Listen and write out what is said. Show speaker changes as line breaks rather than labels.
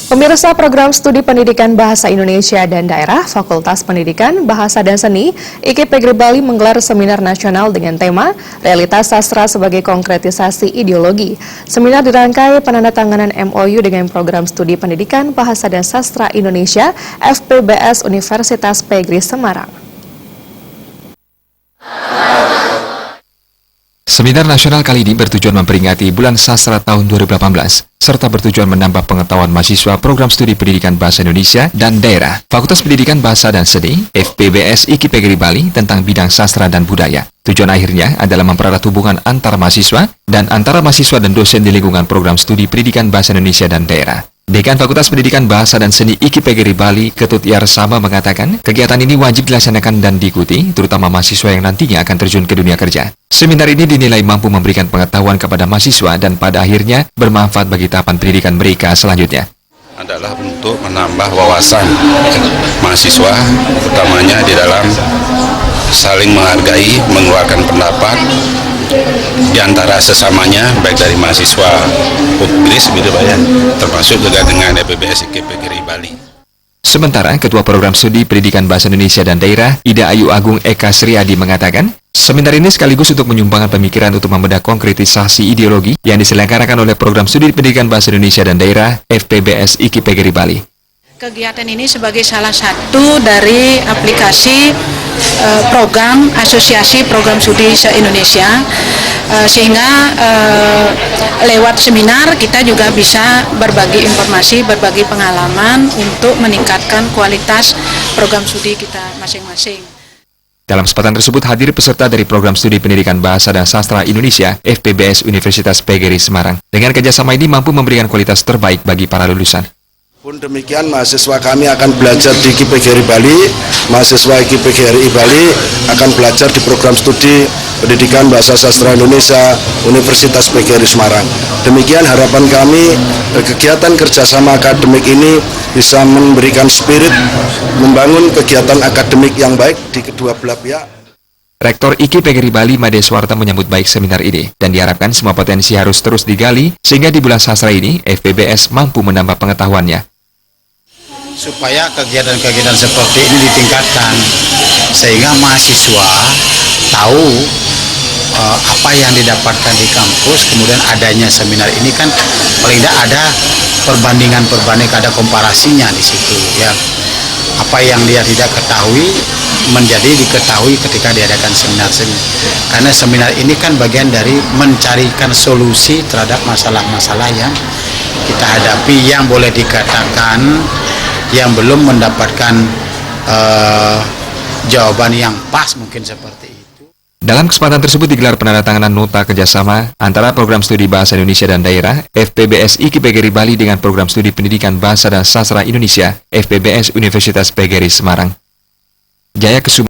Pemirsa program studi pendidikan Bahasa Indonesia dan Daerah Fakultas Pendidikan Bahasa dan Seni IKIP Bali menggelar seminar nasional dengan tema Realitas Sastra sebagai Konkretisasi Ideologi. Seminar dirangkai penandatanganan MOU dengan program studi pendidikan Bahasa dan Sastra Indonesia FPBS Universitas PGRI Semarang.
Seminar nasional kali ini bertujuan memperingati Bulan Sastra tahun 2018, serta bertujuan menambah pengetahuan mahasiswa program studi pendidikan Bahasa Indonesia dan Daerah Fakultas Pendidikan Bahasa dan Seni FPBS IKIP Bali tentang bidang sastra dan budaya. Tujuan akhirnya adalah mempererat hubungan antar mahasiswa dan antara mahasiswa dan dosen di lingkungan program studi pendidikan Bahasa Indonesia dan Daerah. Dekan Fakultas Pendidikan Bahasa dan Seni IKIP Bali, Ketut Yarsama mengatakan, kegiatan ini wajib dilaksanakan dan diikuti, terutama mahasiswa yang nantinya akan terjun ke dunia kerja. Seminar ini dinilai mampu memberikan pengetahuan kepada mahasiswa dan pada akhirnya bermanfaat bagi tahapan pendidikan mereka selanjutnya.
Adalah untuk menambah wawasan mahasiswa, utamanya di dalam saling menghargai, mengeluarkan pendapat di antara sesamanya, baik dari mahasiswa UPGRIS gitu Pak ya, termasuk juga dengan FPBS IKIP Bali.
Sementara Ketua Program Studi Pendidikan Bahasa Indonesia dan Daerah Ida Ayu Agung Eka Sriadi mengatakan, seminar ini sekaligus untuk menyumbangkan pemikiran untuk membedah konkretisasi ideologi yang diselenggarakan oleh Program Studi Pendidikan Bahasa Indonesia dan Daerah FPBS IKIP Bali.
Kegiatan ini sebagai salah satu dari aplikasi program Asosiasi Program Studi se-Indonesia, sehingga lewat seminar kita juga bisa berbagi informasi, berbagi pengalaman untuk meningkatkan kualitas program studi kita masing-masing.
Dalam kesempatan tersebut hadir peserta dari Program Studi Pendidikan Bahasa dan Sastra Indonesia FPBS Universitas PGRI Semarang. Dengan kerjasama ini mampu memberikan kualitas terbaik bagi para lulusan.
Pun demikian, mahasiswa kami akan belajar di IKIP Bali, mahasiswa IKIP Bali akan belajar di program studi pendidikan Bahasa Sastra Indonesia Universitas PGRI Semarang. Demikian harapan kami, kegiatan kerjasama akademik ini bisa memberikan spirit, membangun kegiatan akademik yang baik di kedua belah pihak.
Rektor IKIP Bali Made Swarta menyambut baik seminar ini dan diharapkan semua potensi harus terus digali sehingga di bulan sastra ini FPBS mampu menambah pengetahuannya.
Supaya kegiatan-kegiatan seperti ini ditingkatkan sehingga mahasiswa tahu apa yang didapatkan di kampus, kemudian adanya seminar ini kan paling tidak ada perbandingan, ada komparasinya di situ ya. Apa yang dia tidak ketahui menjadi diketahui ketika diadakan seminar. Karena seminar ini kan bagian dari mencarikan solusi terhadap masalah-masalah yang kita hadapi, yang boleh dikatakan yang belum mendapatkan jawaban yang pas, mungkin seperti itu.
Dalam kesempatan tersebut digelar penandatanganan nota kerjasama antara Program Studi Bahasa Indonesia dan Daerah FPBS IKIP Bali dengan Program Studi Pendidikan Bahasa dan Sastra Indonesia FPBS Universitas PGRI Semarang. Jaya Kesuma.